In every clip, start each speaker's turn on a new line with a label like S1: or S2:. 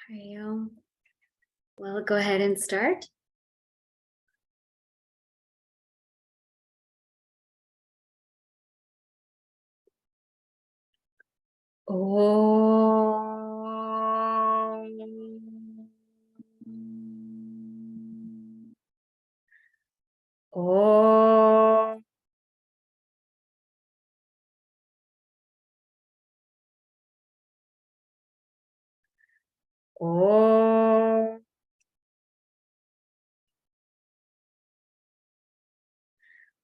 S1: Well, go ahead and start. Om. Om.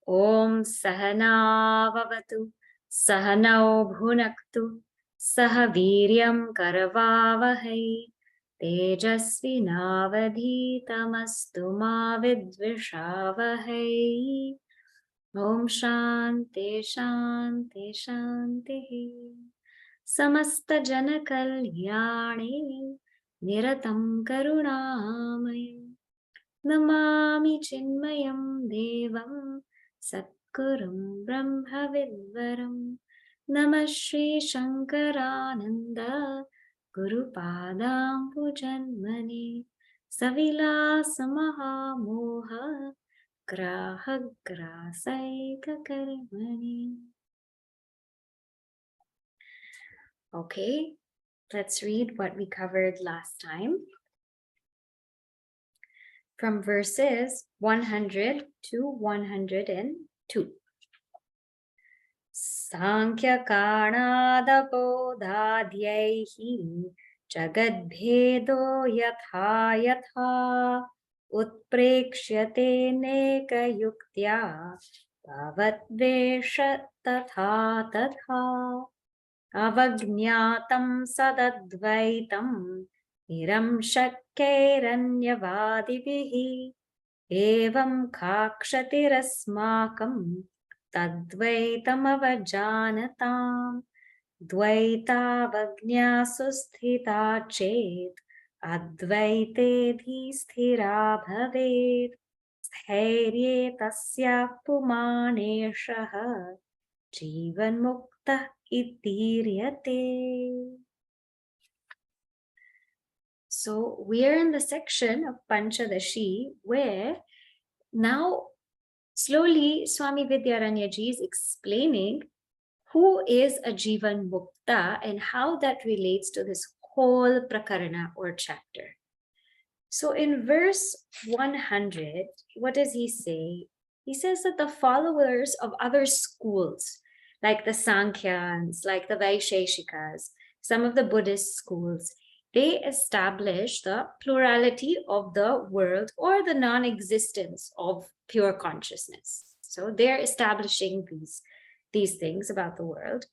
S1: Om Sahana Vavatu Sahanau Bhunaktu Sahaviryam Karavavahai Tejasvinavadhitamastu ma vidvishavahai. Om Shanti Shanti Shanti. Samasta Jana Kalyane Niratam Karunamaya Namami Chinmayam Devam Satgurum Brahma Vidvaram Namah Shri Shankarananda Guru Padam Pujanmani Savila Samaha Moha Graha Grasaika Karmani. Okay, let's read what we covered last time. From verses 100 to 102. Sankhya Karnadapodhadyaihi Jagadbhedo Yatha Yatha Utprekshate Nekayuktya Bhavatvesha Tatha Tatha Avagnatam Sadadvaitam Niram Shakkairanyavadivihi Evam Kakshatirasmakam Tadvaitam Avajanatam Dvaita Vagnyasusthita Chet Advaite Dhisthira Bhaved Sthairye Tasya Pumaneshaha Jivan Mukta Itiryate. So we're in the section of Panchadashi where now slowly Swami Vidyaranyaji is explaining who is a Jivan Mukta and how that relates to this whole prakarana or chapter. So in verse 100, what does he say? He says that the followers of other schools, like the Sankhyans, like the Vaisheshikas, some of the Buddhist schools, they establish the plurality of the world or the non-existence of pure consciousness. So they're establishing these things about the world.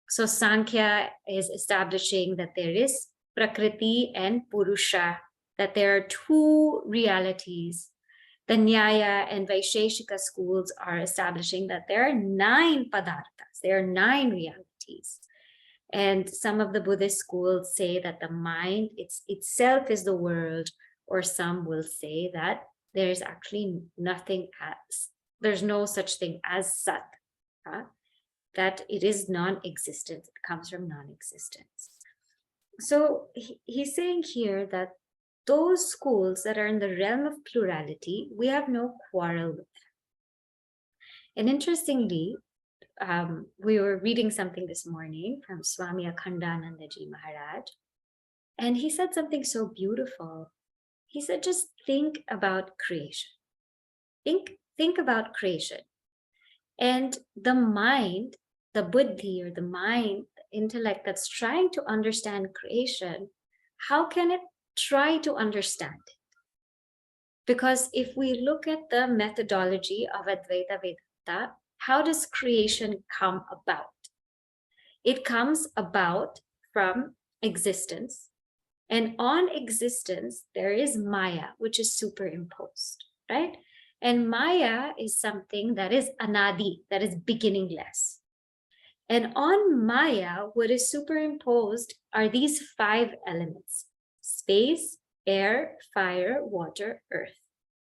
S1: So Sankhya is establishing that there is Prakriti and Purusha, that there are two realities. The Nyaya and Vaisheshika schools are establishing that there are 9 padarthas, there are 9 realities. And some of the Buddhist schools say that the mind itself is the world, or some will say that there is actually nothing as, there's no such thing as Sat, that it is non-existent, it comes from non-existence. So he's saying here that those schools that are in the realm of plurality, we have no quarrel with them. And interestingly, we were reading something this morning from Swami Akhandanandaji Maharaj, and he said something so beautiful. He said, just think about creation. Think about creation. And the mind, the buddhi or the mind, the intellect that's trying to understand creation, how can it try to understand it? Because if we look at the methodology of Advaita Vedanta, how does creation come about? It comes about from existence. And on existence, there is Maya, which is superimposed, right? And Maya is something that is anadi, that is beginningless. And on Maya, what is superimposed are these 5 elements: space, air, fire, water, earth.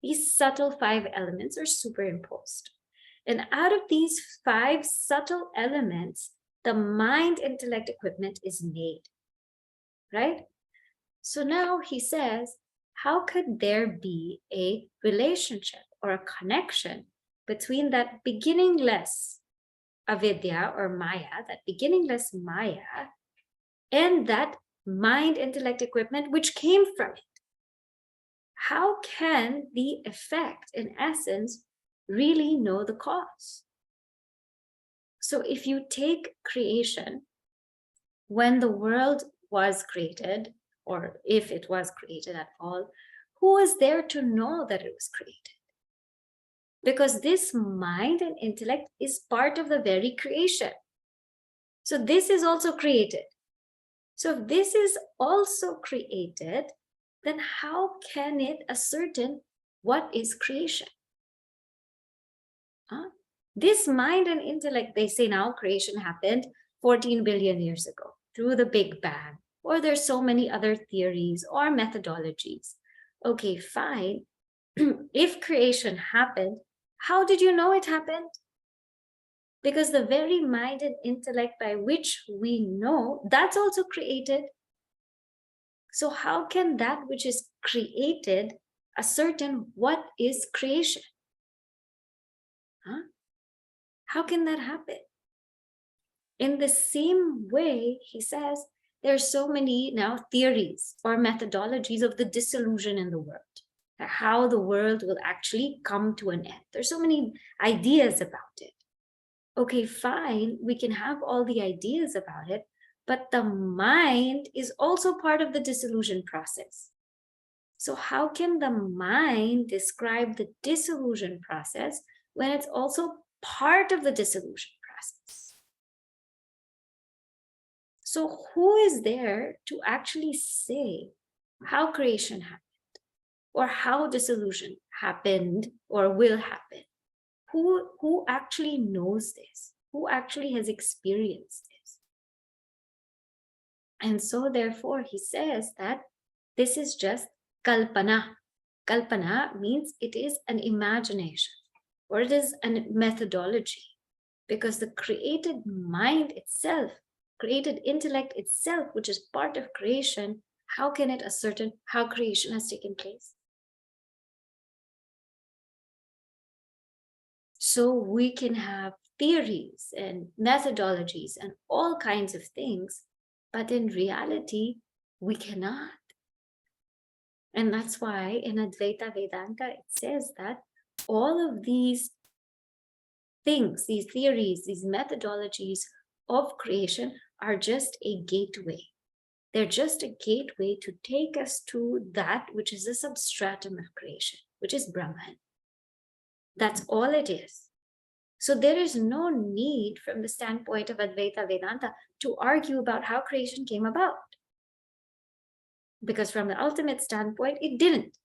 S1: These subtle 5 elements are superimposed. And out of these 5 subtle elements, the mind-intellect equipment is made, right? So now he says, how could there be a relationship or a connection between that beginningless avidya or maya, that beginningless maya, and that mind intellect equipment which came from it? How can the effect, in essence, really know the cause? So if you take creation, when the world was created, or if it was created at all, who was there to know that it was created? Because this mind and intellect is part of the very creation. So this is also created. So if this is also created, then how can it ascertain what is creation? This mind and intellect, they say now creation happened 14 billion years ago through the Big Bang, or there's so many other theories or methodologies. Okay, fine. If creation happened, how did you know it happened? Because the very mind and intellect by which we know, that's also created. So how can that which is created ascertain what is creation? How can that happen? In the same way, he says, there's so many now theories or methodologies of the disillusion in the world, how the world will actually come to an end. There's so many ideas about it. Okay, fine, we can have all the ideas about it, but the mind is also part of the disillusion process. So how can the mind describe the disillusion process when it's also part of the disillusion process? So who is there to actually say how creation happened or how dissolution happened or will happen? Who actually knows this? Who actually has experienced this? And so therefore he says that this is just kalpana. Kalpana means it is an imagination or it is a methodology, because the created mind itself, created intellect itself, which is part of creation, how can it ascertain how creation has taken place? So we can have theories and methodologies and all kinds of things, but in reality, we cannot. And that's why in Advaita Vedanta, it says that all of these things, these theories, these methodologies of creation are just a gateway. They're just a gateway to take us to that which is a substratum of creation, which is Brahman. That's all it is. So there is no need from the standpoint of Advaita Vedanta to argue about how creation came about. Because from the ultimate standpoint, it didn't.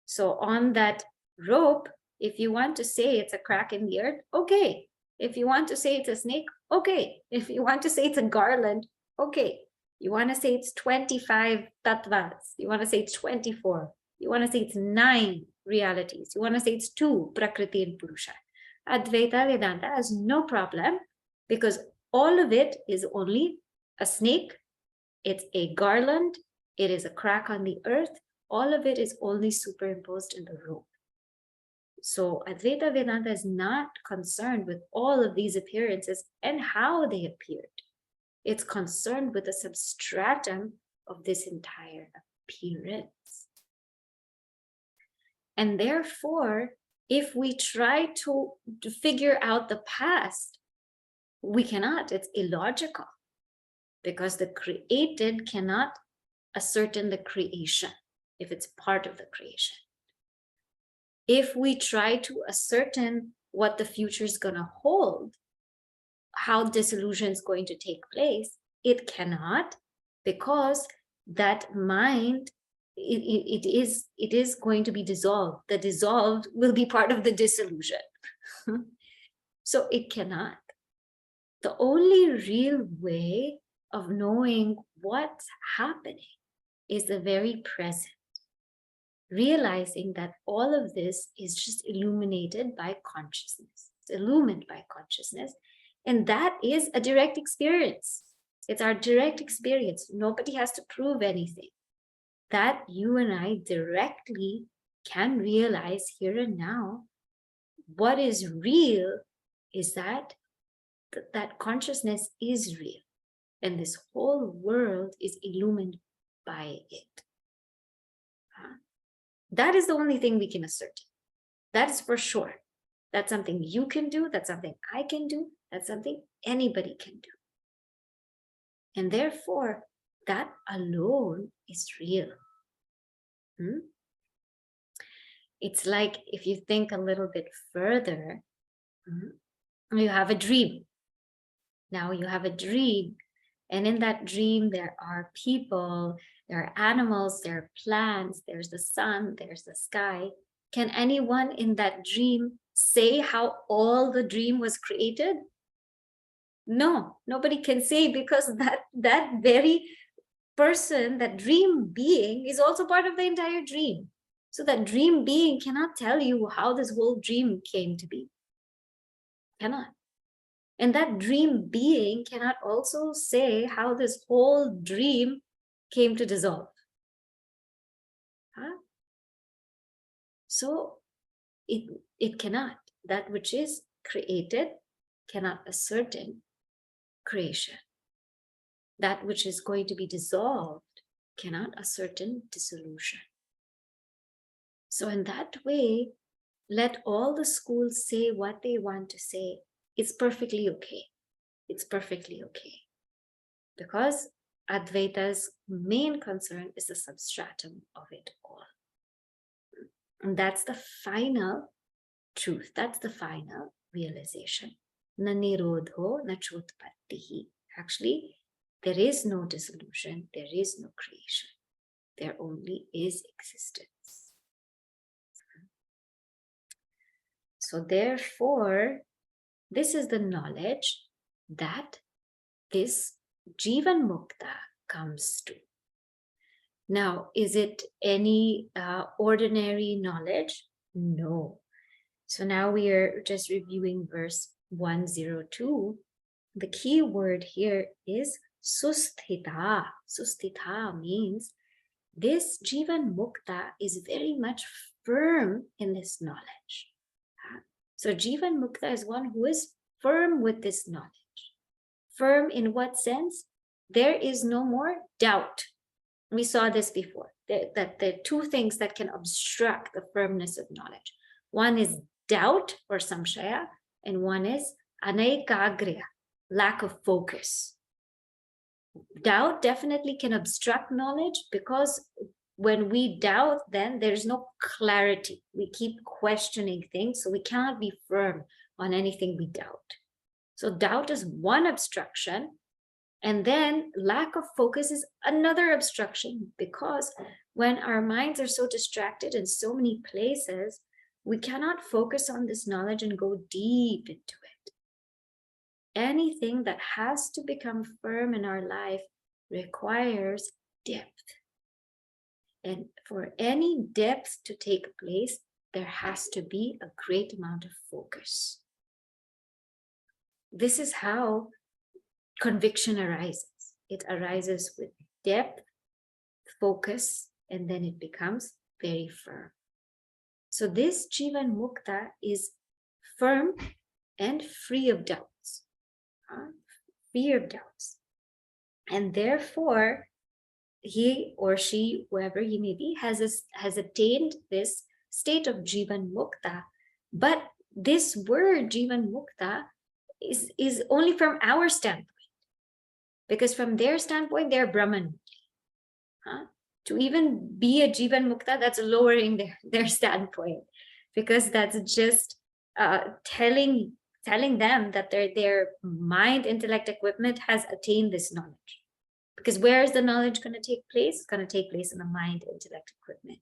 S1: So on that rope, if you want to say it's a crack in the earth, okay. If you want to say it's a snake, okay. If you want to say it's a garland, okay. You want to say it's 25 tattvas. You want to say it's 24. You want to say it's 9 realities. You want to say it's 2, Prakriti and Purusha. Advaita Vedanta has no problem, because all of it is only a snake, it's a garland, it is a crack on the earth. All of it is only superimposed in the rope. So Advaita Vedanta is not concerned with all of these appearances and how they appeared. It's concerned with the substratum of this entire appearance. And therefore, if we try to figure out the past, we cannot. It's illogical, because the created cannot ascertain the creation if it's part of the creation. If we try to ascertain what the future is going to hold, how disillusion is going to take place, it cannot, because that mind, it is going to be dissolved. The dissolved will be part of the dissolution. So it cannot. The only real way of knowing what's happening is the very present, realizing that all of this is just illuminated by consciousness. It's illumined by consciousness, and that is a direct experience. It's our direct experience. Nobody has to prove anything. That you and I directly can realize here and now. What is real is that that consciousness is real. And this whole world is illumined by it. That is the only thing we can assert. That is for sure. That's something you can do. That's something I can do. That's something anybody can do. And therefore, that alone is real. It's like if you think a little bit further, you have a dream. Now you have a dream. And in that dream, there are people, there are animals, there are plants, there's the sun, there's the sky. Can anyone in that dream say how all the dream was created? No, nobody can say, because that very person, that dream being, is also part of the entire dream. So that dream being cannot tell you how this whole dream came to be. Cannot. And that dream being cannot also say how this whole dream came to dissolve. So it cannot. That which is created cannot ascertain creation. That which is going to be dissolved cannot ascertain dissolution. So in that way, let all the schools say what they want to say. It's perfectly okay. It's perfectly okay. Because Advaita's main concern is the substratum of it all. And that's the final truth. That's the final realization. Na nirodho na chotpattihi. Actually, there is no dissolution. There is no creation. There only is existence. So therefore, this is the knowledge that this Jivan Mukta comes to. Now, is it any ordinary knowledge? No. So now we are just reviewing verse 102. The key word here is susthita. Susthita means this Jivan Mukta is very much firm in this knowledge. So Jivan Mukta is one who is firm with this knowledge. Firm in what sense? There is no more doubt. We saw this before, that there are two things that can obstruct the firmness of knowledge. One is doubt or samshaya, and one is anaikagriya, lack of focus. Doubt definitely can obstruct knowledge, because when we doubt, then there's no clarity. We keep questioning things, so we cannot be firm on anything we doubt. So doubt is one obstruction. And then lack of focus is another obstruction, because when our minds are so distracted in so many places, we cannot focus on this knowledge and go deep into it. Anything that has to become firm in our life requires depth. And for any depth to take place, there has to be a great amount of focus. This is how conviction arises. It arises with depth, focus, and then it becomes very firm. So this Jivan Mukta is firm and free of doubts. Free of doubts. And therefore, he or she, whoever he may be, has attained this state of Jivan Mukta. But this word Jivan Mukta is only from our standpoint. Because from their standpoint, they're Brahman. To even be a Jivan Mukta, that's lowering their standpoint. Because that's just telling them that their mind, intellect, equipment has attained this knowledge. Because where is the knowledge going to take place? It's going to take place in the mind, intellect, equipment.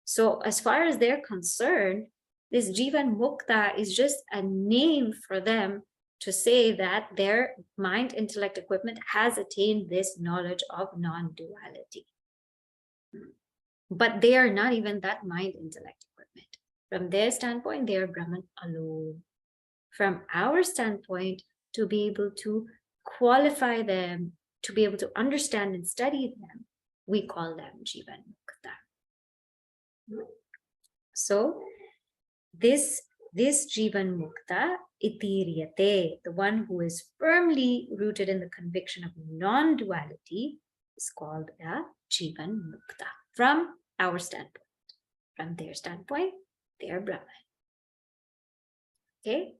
S1: So as far as they're concerned, this Jivan Mukta is just a name for them to say that their mind, intellect, equipment has attained this knowledge of non-duality. But they are not even that mind, intellect, equipment. From their standpoint, they are Brahman alone. From our standpoint, to be able to qualify them to be able to understand and study them, we call them Jivan Mukta. So this Jivan Mukta itiryate, the one who is firmly rooted in the conviction of non-duality, is called a Jivan Mukta from our standpoint. From their standpoint, they are Brahman. Okay,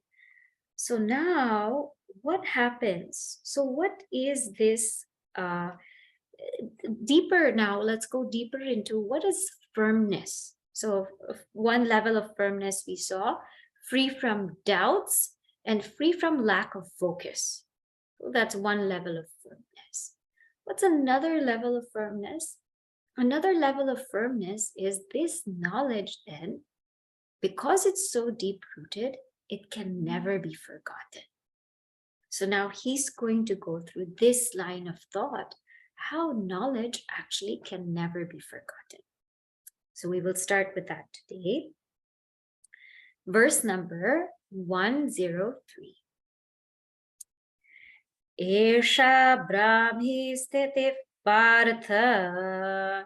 S1: so now what happens? So what is this deeper now? Let's go deeper into what is firmness. So one level of firmness we saw, free from doubts and free from lack of focus. So that's one level of firmness. What's another level of firmness? Another level of firmness is this knowledge then, because it's so deep-rooted, it can never be forgotten. So now he's going to go through this line of thought, how knowledge actually can never be forgotten. So we will start with that today. Verse number 103. Esha Brahmi Sthiti Partha.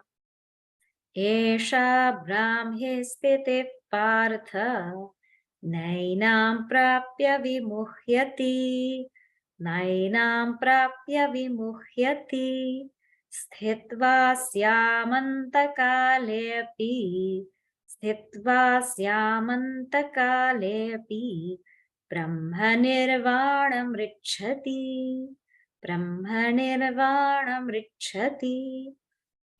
S1: Esha Brahmi Sthiti Partha. Nainam Prapya Vimuhyati. Nainam Prapya Vimuhyati. Sthitva Syamantakaalepi. Sthitva Syamantakaalepi. Brahma Nirvanam Richati. Brahma Nirvanam Richati.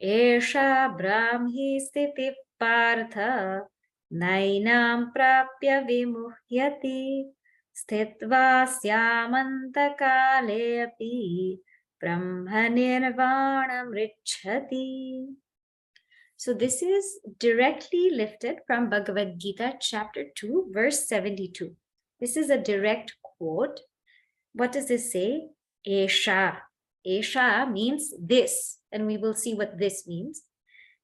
S1: Esha Brahmi Sthiti Partha. Nainam Prapya Vimuhyati. Sthitva Syamantakaalepi. Brahma Nirvanam Richati. So this is directly lifted from Bhagavad Gita chapter 2 verse 72. This is a direct quote. What does this say? Esha. Esha means this, and we will see what this means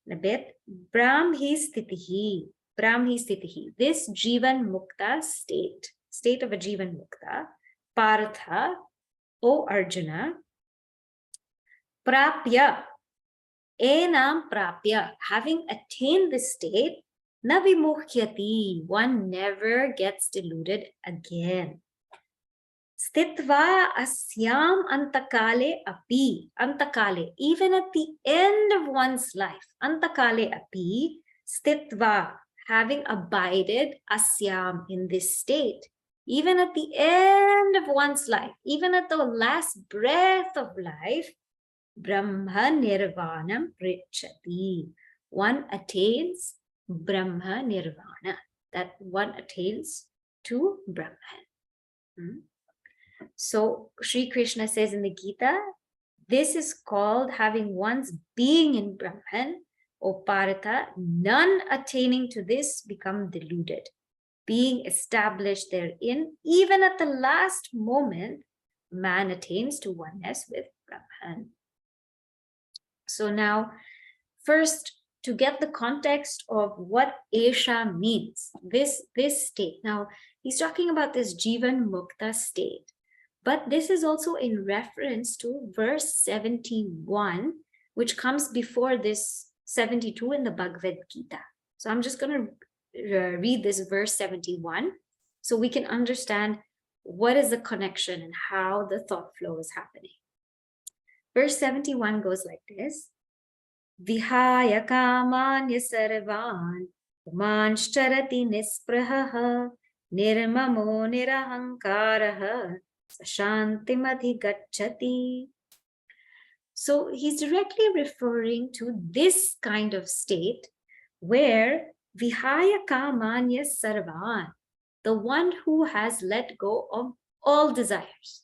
S1: in a bit. Brahmi Sthitihi. Brahmi Sthitihi. This Jivan Mukta state of a Jivan Mukta, Partha, O Arjuna, Prapya, enam prapya, having attained this state, na vimuhyati, one never gets deluded again. Stitva asyam antakale api, antakale, even at the end of one's life, antakale api, stitva, having abided asyam in this state, even at the end of one's life, even at the last breath of life, Brahma Nirvanam Richati. One attains Brahma Nirvana. That one attains to Brahman. So Sri Krishna says in the Gita, this is called having one's being in Brahman. O Partha, none attaining to this become deluded. Being established therein, even at the last moment, man attains to oneness with Brahman. So now, first, to get the context of what Esha means, this state. Now, he's talking about this Jivan Mukta state, but this is also in reference to verse 71, which comes before this 72 in the Bhagavad Gita. So I'm just going to read this verse 71 so we can understand what is the connection and how the thought flow is happening. Verse 71 goes like this. Vihaya kamanya sarvan pumanshcharati nisprahaha nirmamo nirahankaraha sashantimati gacchati. So he's directly referring to this kind of state where Vihaya kamanya sarvan, the one who has let go of all desires.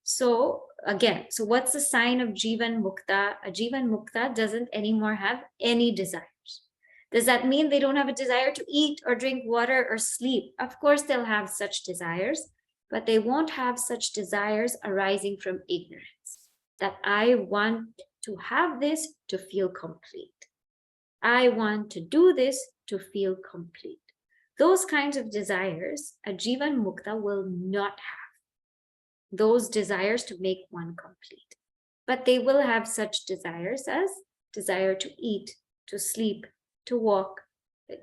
S1: So again, so what's the sign of Jivan Mukta? A Jivan Mukta doesn't anymore have any desires. Does that mean they don't have a desire to eat or drink water or sleep? Of course, they'll have such desires, but they won't have such desires arising from ignorance. That I want to have this to feel complete. I want to do this to feel complete. Those kinds of desires, a Jivan Mukta will not have. those desires to make one complete. But they will have such desires as desire to eat, to sleep, to walk.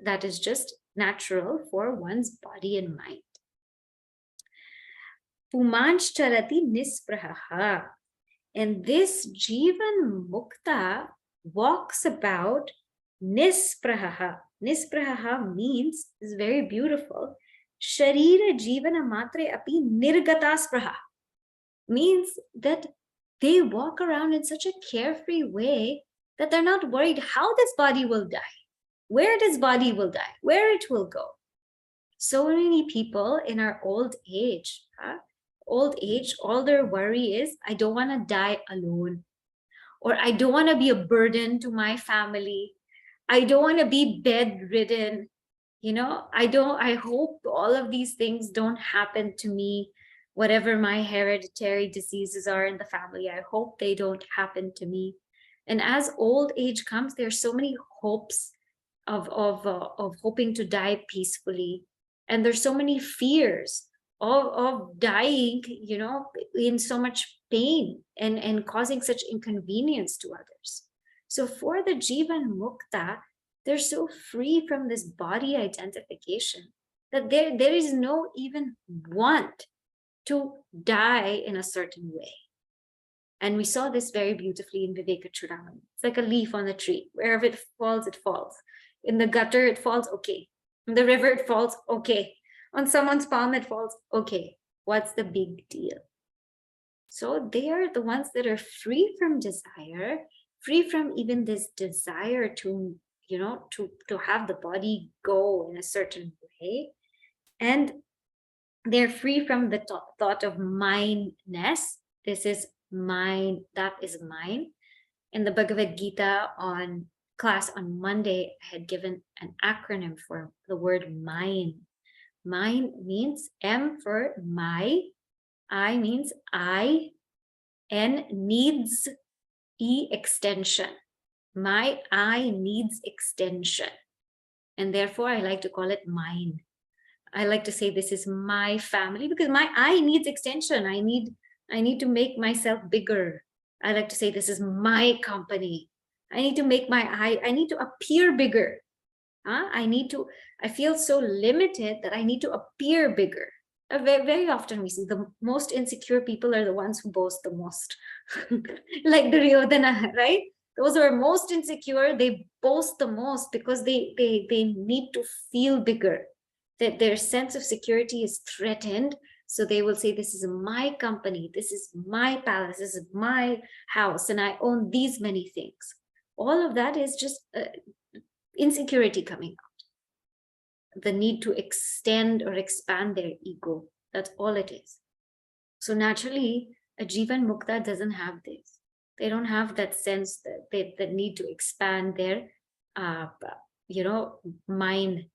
S1: That is just natural for one's body and mind. Pumanchcharati nispraha. And this Jivan Mukta walks about nispraha. Nispraha means, is very beautiful, Sharira Jivana Matre Api Nirgata Spraha. Means that they walk around in such a carefree way that they're not worried how this body will die, where this body will die, where it will go. So many people in our old age, all their worry is, I don't want to die alone, or I don't want to be a burden to my family. I don't want to be bedridden. I hope all of these things don't happen to me. Whatever my hereditary diseases are in the family, I hope they don't happen to me. And as old age comes, there's so many hopes of hoping to die peacefully. And there's so many fears of dying, in so much pain and causing such inconvenience to others. So for the Jivan Mukta, they're so free from this body identification that there is no even want to die in a certain way. And we saw this very beautifully in Viveka Chudamani. It's like a leaf on the tree. Wherever it falls, it falls. In the gutter, it falls, okay. In the river, it falls, okay. On someone's palm, it falls, okay. What's the big deal? So they are the ones that are free from desire, free from even this desire to have the body go in a certain way. And they're free from the thought of mineness. This is mine, that is mine. In the Bhagavad Gita on class on Monday, I had given an acronym for the word mine. Mine means M for my, I means I, N needs E extension. My I needs extension. And therefore, I like to call it mine. I like to say this is my family because my I needs extension. I need to make myself bigger. I like to say this is my company. I need to make I need to appear bigger. I feel so limited that I need to appear bigger. Very, very often we see the most insecure people are the ones who boast the most. Like Duryodhana, right? Those who are most insecure, they boast the most because they need to feel bigger, that their sense of security is threatened. So they will say, this is my company, this is my palace, this is my house, and I own these many things. All of that is just insecurity coming out. The need to extend or expand their ego. That's all it is. So naturally, a Jivan Mukta doesn't have this. They don't have that sense that they need to expand their, mind,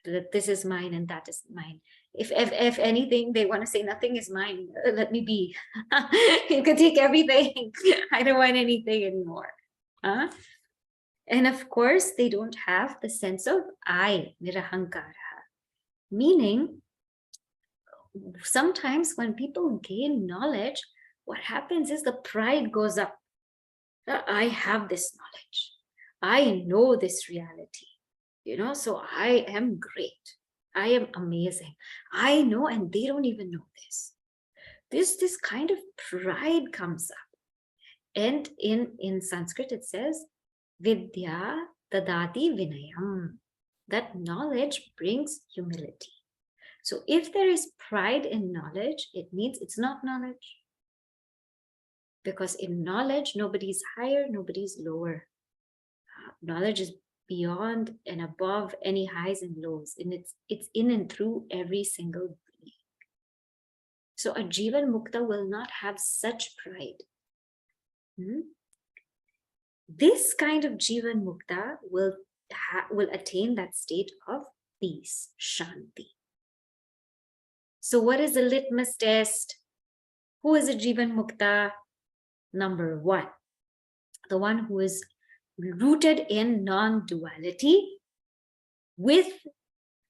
S1: that this is mine and that is mine. If anything, they want to say nothing is mine. Let me be. You can take everything. I don't want anything anymore. And of course, they don't have the sense of I, nirahankara. Meaning, sometimes when people gain knowledge, what happens is the pride goes up. I have this knowledge. I know this reality. So I am great. I am amazing. I know, and they don't even know this. This kind of pride comes up. And in Sanskrit, it says, Vidya dadati vinayam. That knowledge brings humility. So if there is pride in knowledge, it means it's not knowledge. Because in knowledge, nobody's higher, nobody's lower. Knowledge is beyond and above any highs and lows, and it's in and through every single being. So a Jivan Mukta will not have such pride. This kind of Jivan Mukta will attain that state of peace, Shanti. So what is the litmus test? Who is a Jivan Mukta? Number one, the one who is rooted in non-duality with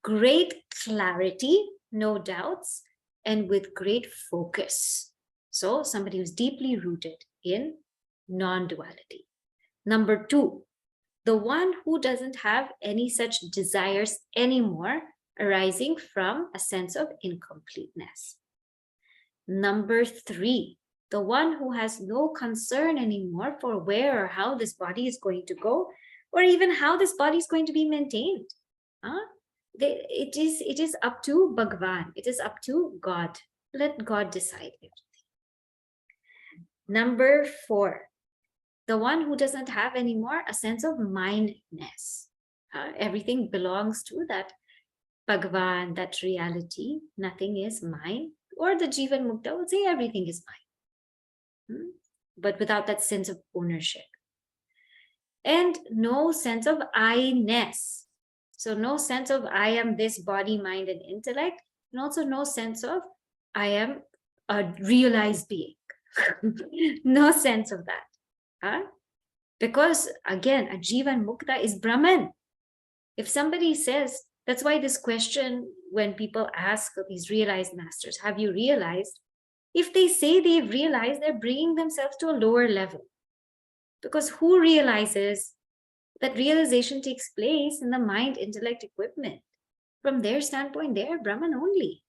S1: great clarity, no doubts, and with great focus. So somebody who's deeply rooted in non-duality. Number 2, the one who doesn't have any such desires anymore arising from a sense of incompleteness. Number 3, the one who has no concern anymore for where or how this body is going to go, or even how this body is going to be maintained. It is up to Bhagwan. It is up to God. Let God decide everything. Number 4, the one who doesn't have anymore a sense of mindness. Everything belongs to that Bhagwan, that reality. Nothing is mine. Or the Jivan Mukta will say everything is mine. But without that sense of ownership. And no sense of I-ness. So no sense of I am this body, mind, and intellect. And also no sense of I am a realized being. No sense of that. Because again, a Jivan Mukta is Brahman. If somebody says, that's why this question, when people ask these realized masters, have you realized? If they say they've realized, they're bringing themselves to a lower level. Because who realizes that realization takes place in the mind, intellect, equipment? From their standpoint, they are Brahman only.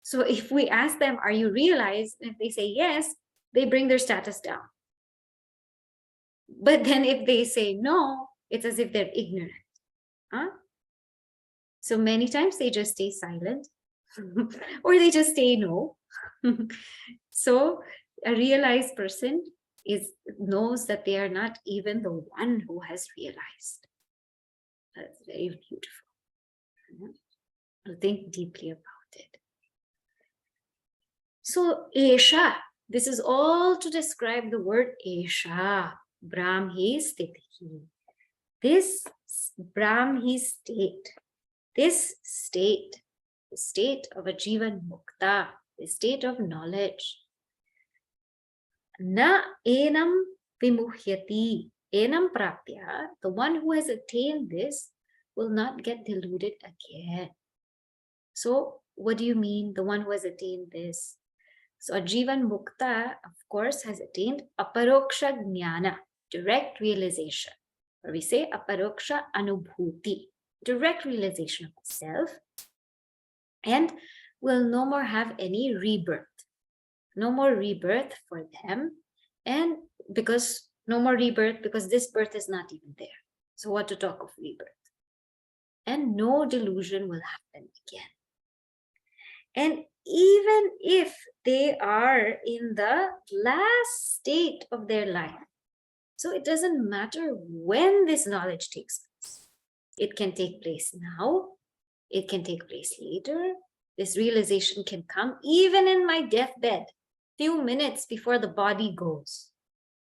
S1: So if we ask them, are you realized? If they say yes, they bring their status down. But then if they say no, it's as if they're ignorant. So many times they just stay silent or they just say no. So a realized person knows that they are not even the one who has realized. That's very beautiful. Think deeply about it. So Esha, this is all to describe the word Esha, Brahmi Sthiti. This Brahmi state, this state, the state of a Jivan Mukta, the state of knowledge. Na enam vimuhyati, enam prapya, the one who has attained this will not get deluded again. So what do you mean, the one who has attained this? So a Jivan Mukta, of course, has attained aparoksha jnana, direct realization. Or we say aparoksha anubhuti, direct realization of self, and will no more have any rebirth. No more rebirth for them. And because no more rebirth, because this birth is not even there. So what to talk of rebirth? And no delusion will happen again. And even if they are in the last state of their life, so it doesn't matter when this knowledge takes place. It can take place now. It can take place later. This realization can come even in my deathbed, few minutes before the body goes.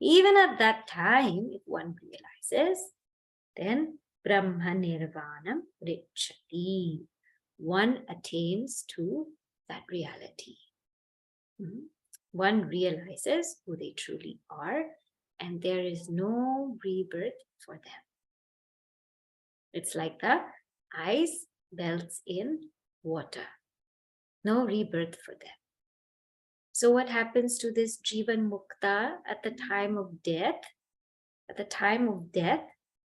S1: Even at that time, if one realizes, then Brahma Nirvanam Richati. One attains to that reality. One realizes who they truly are, and there is no rebirth for them. It's like the ice melts in water. No rebirth for them. So what happens to this Jivan Mukta at the time of death? At the time of death,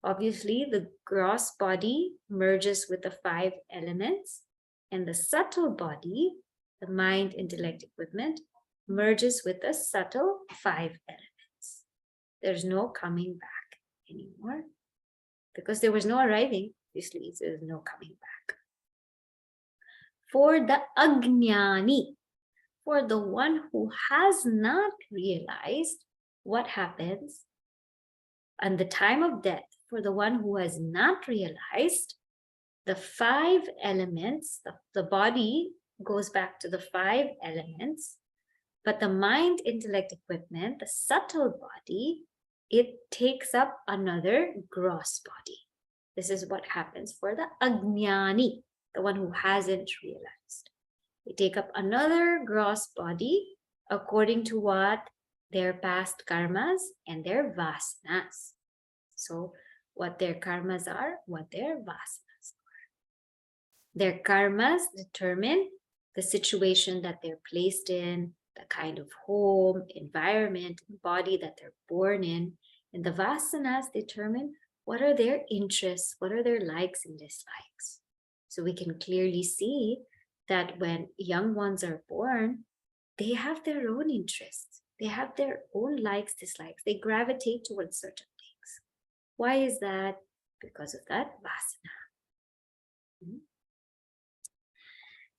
S1: obviously the gross body merges with the 5 elements, and the subtle body, the mind, intellect, equipment, merges with the subtle 5 elements. There's no coming back anymore. Because there was no arriving, obviously there's no coming back. For the Ajnani, for the one who has not realized what happens at the time of death, for the one who has not realized, the 5 elements, the body goes back to the 5 elements, but the mind, intellect, equipment, the subtle body, it takes up another gross body. This is what happens for the Ajnani, the one who hasn't realized. They take up another gross body according to what their past karmas and their vasanas. So what their karmas are, what their vasanas are. Their karmas determine the situation that they're placed in, the kind of home, environment, and body that they're born in. And the vasanas determine what are their interests, what are their likes and dislikes. So we can clearly see that when young ones are born, they have their own interests. They have their own likes, dislikes. They gravitate towards certain things. Why is that? Because of that vasana.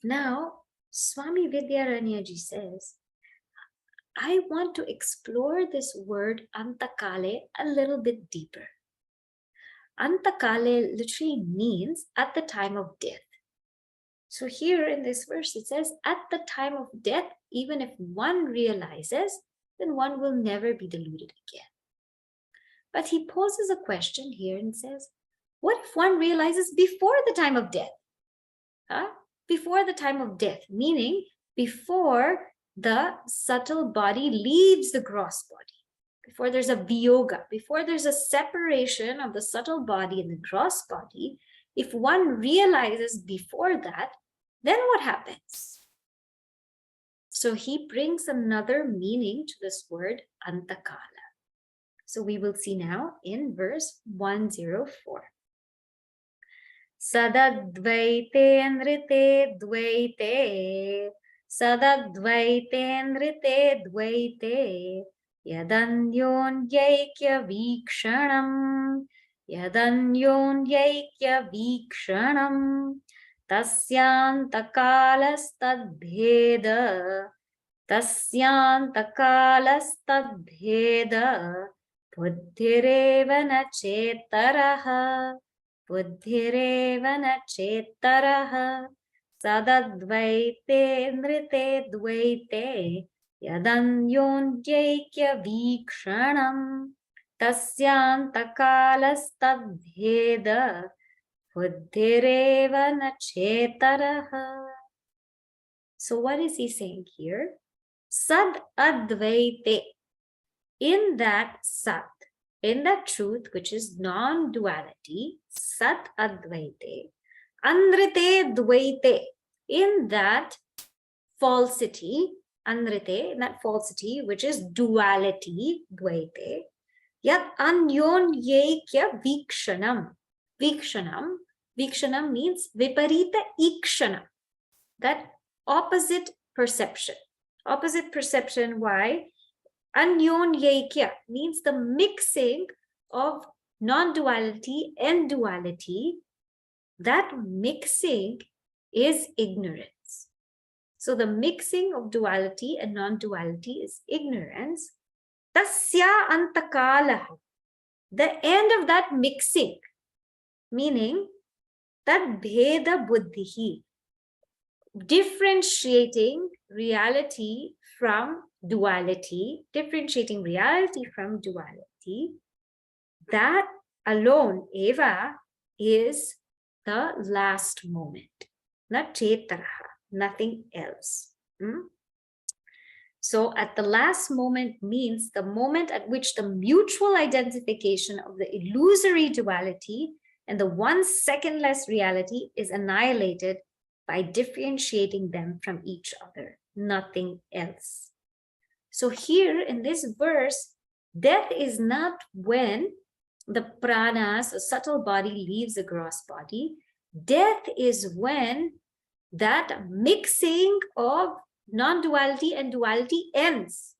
S1: Now, Swami Vidyaranyaji says, I want to explore this word antakale a little bit deeper. Antakale literally means at the time of death. So here in this verse, it says, at the time of death, even if one realizes, then one will never be deluded again. But he poses a question here and says, what if one realizes before the time of death? Before the time of death, meaning before the subtle body leaves the gross body, before there's a viyoga, before there's a separation of the subtle body and the gross body, if one realizes before that, then what happens? So he brings another meaning to this word antakala. So we will see now in verse 104. Sadadvaite nrite dvaite, sadadvaite nrite dvaite, yadanyonyaikya vikshanam, tasyantakalastadbheda, buddhireva na chetaraha. Buddhireva na chetaraha, sadadvaite nrite dvaite, yadanyonyaikya vikshanam, tasyantakalastadbheda, buddhireva na chetaraha. So what is he saying here? Sad advaite. In that sat, in that truth, which is non-duality, sat advaite, anrite dvaite, in that falsity, anrite, in that falsity, which is duality, dvaite, yat anyonyaikya vikshanam. Vikshanam means viparita ikshana, that opposite perception. Opposite perception, why? Anyonyaikya means the mixing of non-duality and duality. That mixing is ignorance. So the mixing of duality and non-duality is ignorance. Tasya antakalaha. The end of that mixing, meaning that bheda buddhihi, differentiating reality from duality, differentiating reality from duality, that alone, eva, is the last moment, not chetaraha, nothing else. So at the last moment means the moment at which the mutual identification of the illusory duality and the 1 second-less reality is annihilated by differentiating them from each other, nothing else. So here in this verse, death is not when the pranas, a subtle body, leaves the gross body. Death is when that mixing of non-duality and duality ends.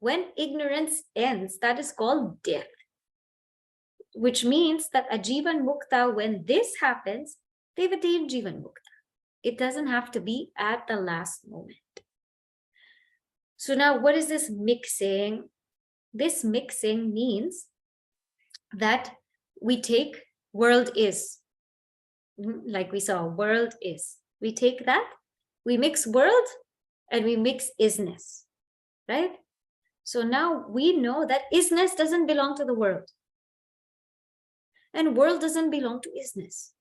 S1: When ignorance ends, that is called death. Which means that a Jivan Mukta, when this happens, they've attained Jivan Mukta. It doesn't have to be at the last moment. So now what is this mixing? This mixing means that we take world is, like we saw, world is. We take that, we mix world and we mix isness, right? So now we know that isness doesn't belong to the world. And world doesn't belong to isness.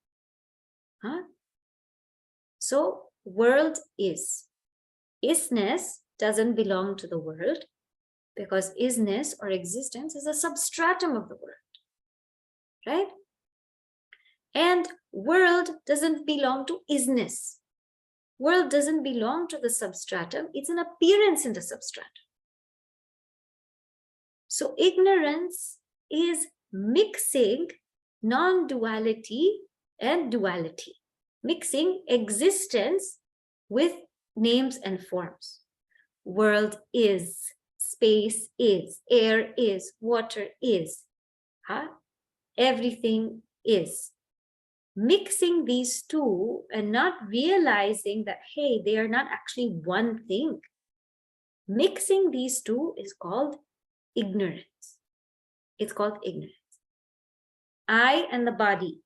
S1: So world is. Isness doesn't belong to the world because isness or existence is a substratum of the world, right? And world doesn't belong to isness. World doesn't belong to the substratum. It's an appearance in the substratum. So ignorance is mixing non-duality and duality, mixing existence with names and forms. World is, space is, air is, water is, everything is. Mixing these two and not realizing that, hey, they are not actually one thing. Mixing these two is called ignorance. It's called ignorance. I and the body.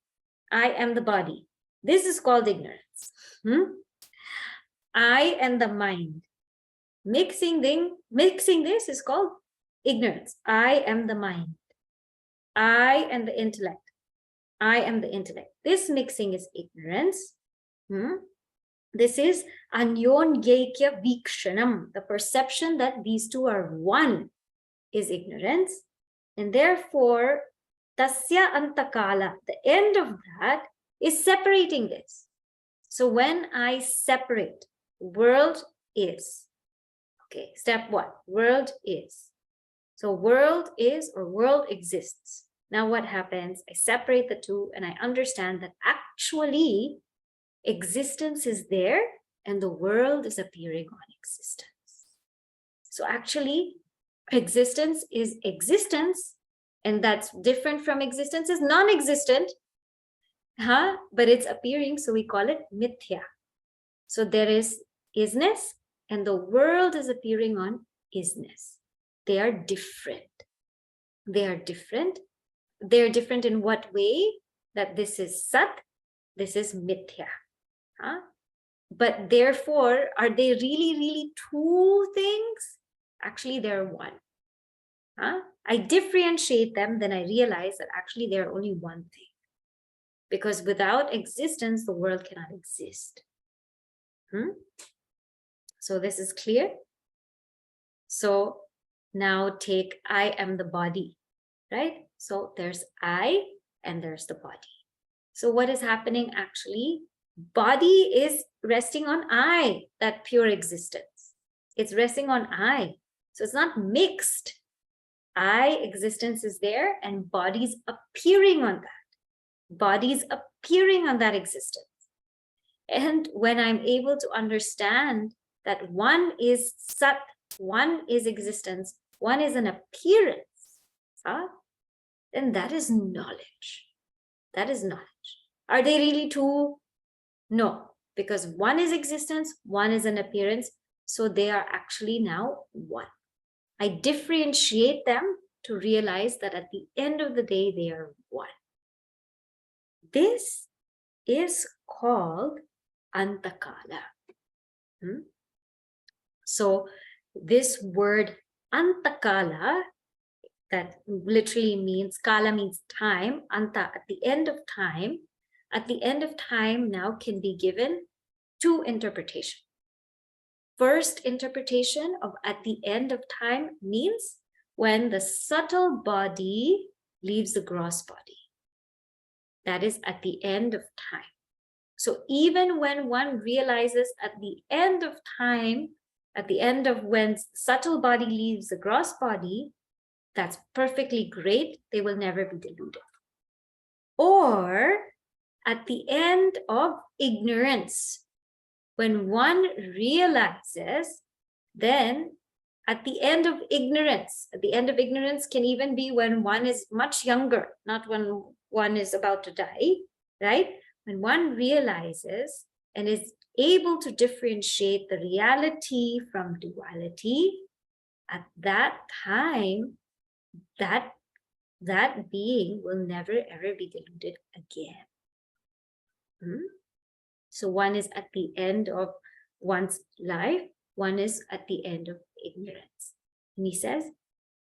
S1: I am the body. This is called ignorance. I and the mind. Mixing this is called ignorance. I am the mind. I am the intellect. I am the intellect. This mixing is ignorance. This is anyonyekya vikshanam. The perception that these two are one is ignorance. And therefore, tasya antakala, the end of that is separating this. So when I separate, world is. Okay, step one, world is. So world is or world exists. Now what happens? I separate the two and I understand that actually existence is there and the world is appearing on existence. So actually existence is existence, and that's different from existence is non-existent, but it's appearing, so we call it mithya. So there is isness and the world is appearing on isness. They are different. They are different. They're different in what way? That this is sat, this is mithya. But therefore, are they really, really two things? Actually, they're one. I differentiate them, then I realize that actually they're only one thing. Because without existence, the world cannot exist. So this is clear. So now take I am the body, right? So there's I and there's the body. So what is happening actually? Body is resting on I, that pure existence. It's resting on I. So it's not mixed. I existence is there and body's appearing on that. Body's appearing on that existence. And when I'm able to understand that one is sat, one is existence, one is an appearance, then that is knowledge. That is knowledge. Are they really two? No, because one is existence, one is an appearance. So they are actually now one. I differentiate them to realize that at the end of the day, they are one. This is called antakala. So this word antakala, that literally means, kala means time, anta, at the end of time. At the end of time now can be given two interpretations. First interpretation of at the end of time means when the subtle body leaves the gross body. That is at the end of time. So even when one realizes at the end of time, at the end of when subtle body leaves the gross body, that's perfectly great. They will never be deluded. Or at the end of ignorance, when one realizes, then at the end of ignorance can even be when one is much younger, not when one is about to die, right? When one realizes and is able to differentiate the reality from duality, at that time, that being will never ever be deluded again. So one is at the end of one's life, one is at the end of ignorance. And he says,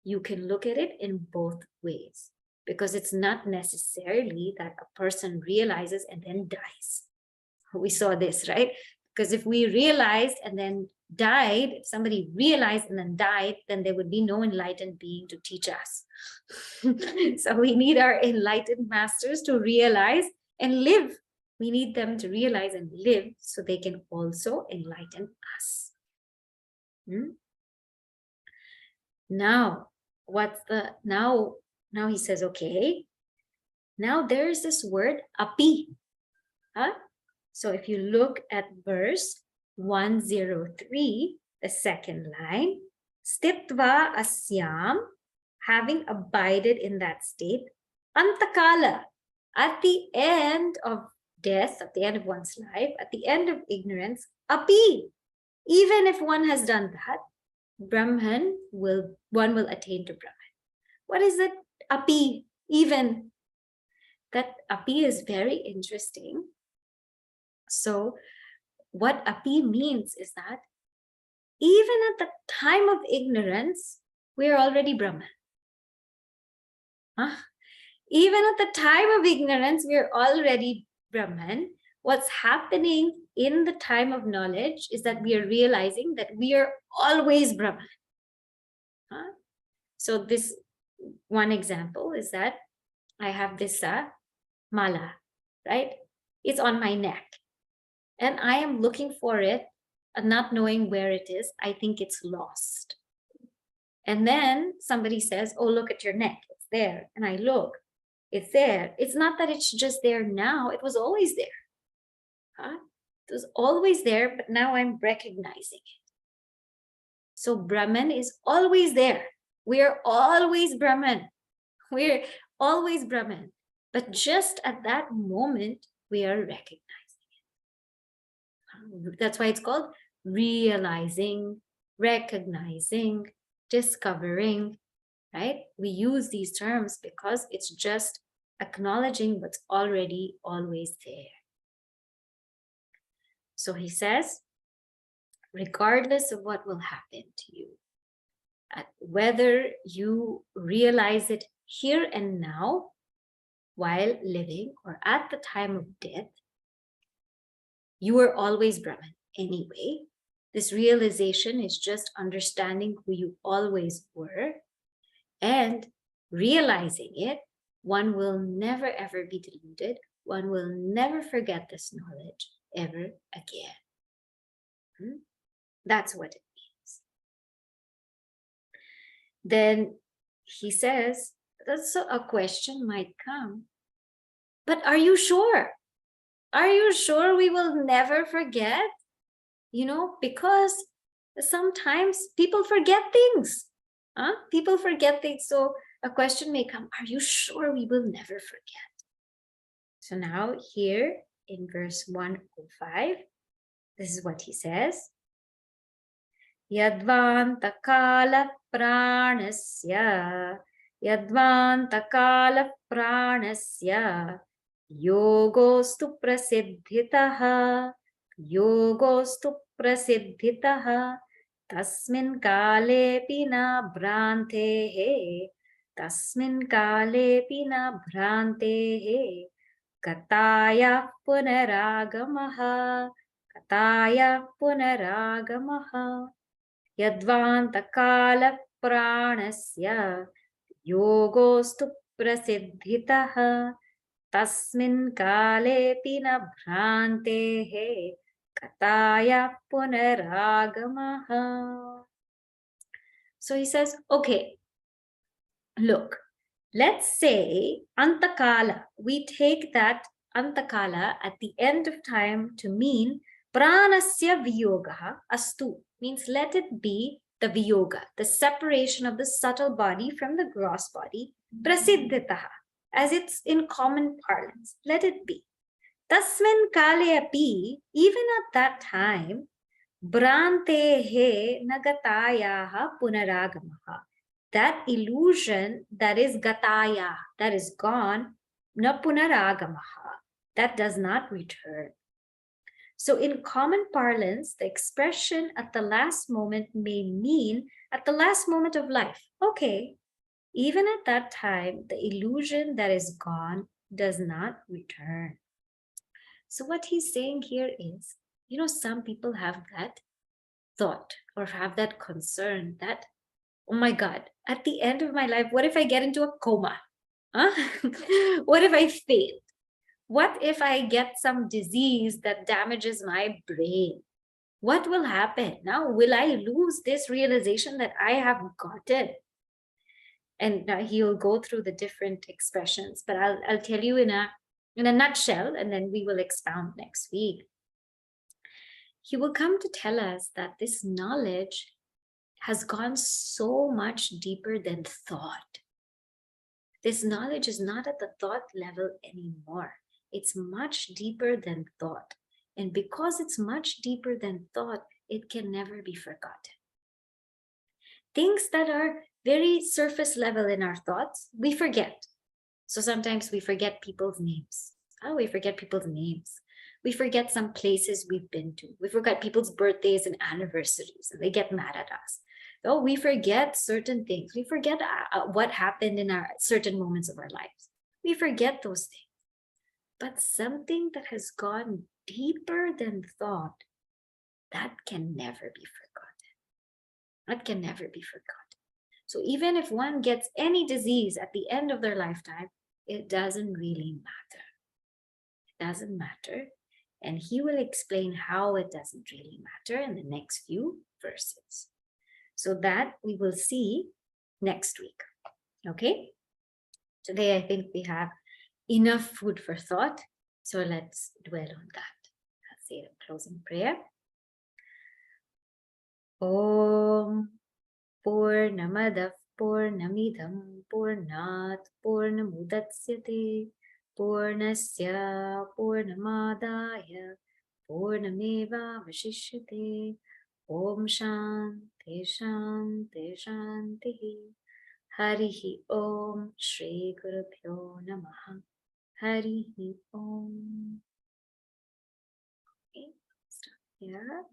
S1: you can look at it in both ways, because it's not necessarily that a person realizes and then dies. We saw this, right? Because if we realized and then died, if somebody realized and then died, then there would be no enlightened being to teach us. So we need our enlightened masters to realize and live We need them to realize and live so they can also enlighten us. Now, now he says, okay, now there is this word api. Huh? So if you look at verse 103, the second line, stitva asyam, having abided in that state, antakala, at the end of death, at the end of one's life, at the end of ignorance, api, even if one has done that, one will attain to Brahman. What is it? Api, even. That api is very interesting. So what api means is that even at the time of ignorance, we are already Brahman. Huh? Even at the time of ignorance, we are already Brahman. What's happening in the time of knowledge is that we are realizing that we are always Brahman. Huh? So this one example is that I have this mala, right? It's on my neck. And I am looking for it and not knowing where it is. I think it's lost. And then somebody says, oh, look at your neck. It's there. And I look. It's there. It's not that it's just there now. It was always there. Huh? It was always there, but now I'm recognizing it. So Brahman is always there. We are always Brahman. We're always Brahman. But just at that moment, we are recognizing it. That's why it's called realizing, recognizing, discovering, right? We use these terms because it's just acknowledging what's already always there. So he says, regardless of what will happen to you, whether you realize it here and now while living or at the time of death, you are always Brahman anyway. This realization is just understanding who you always were, and realizing it, one will never ever be deluded. One will never forget this knowledge ever again. That's what it means. Then he says, that's a question might come, but are you sure? Are you sure we will never forget? You know, because sometimes people forget things. People forget things. So a question may come, are you sure we will never forget? So now here in verse 105, this is what he says. Yadvanta kala pranasya yogostu prasiddhitaha tasmin kalepi na bhrantehe kataya punaragamaha yadvanta kala pranasya yogostu prasiddhitaha tasmin kalepi na bhrantehe kataya punaragamaha. So he says, okay, look, let's say antakala, we take that antakala at the end of time to mean pranasya viyogaha astu, means let it be the viyoga, the separation of the subtle body from the gross body, prasiddhitaha, as it's in common parlance, let it be. Tasmin kale api, even at that time, bhrantehe nagatayaha punaragamaha, that illusion that is gataya, that is gone, na punaragamaha, that does not return. So in common parlance, the expression at the last moment may mean at the last moment of life. Okay, even at that time, the illusion that is gone does not return. So what he's saying here is, you know, some people have that thought or have that concern that, oh my God, at the end of my life, what if I get into a coma? Huh? What if I faint? What if I get some disease that damages my brain? What will happen? Now, will I lose this realization that I have gotten? And he'll go through the different expressions, but I'll tell you in a nutshell, and then we will expound next week. He will come to tell us that this knowledge has gone so much deeper than thought. This knowledge is not at the thought level anymore. It's much deeper than thought. And because it's much deeper than thought, it can never be forgotten. Things that are very surface level in our thoughts, we forget. So sometimes we forget people's names. Oh, we forget people's names. We forget some places we've been to. We forget people's birthdays and anniversaries, and they get mad at us. Oh, we forget certain things. We forget what happened in our certain moments of our lives. We forget those things. But something that has gone deeper than thought, that can never be forgotten. That can never be forgotten. So even if one gets any disease at the end of their lifetime, it doesn't really matter. It doesn't matter. And he will explain how it doesn't really matter in the next few verses. So that we will see next week. Okay? Today, I think we have enough food for thought. So let's dwell on that. I'll say a closing prayer. Om Purnamadav Purnamidam Purnat Purnamudatsyate Purnasya Purnamadaya Purnameva Vashishyate Om Shanti Shanti Shanti Harihi Om Shri Gurubhyo Namaha Harihi Om. Okay, stop here.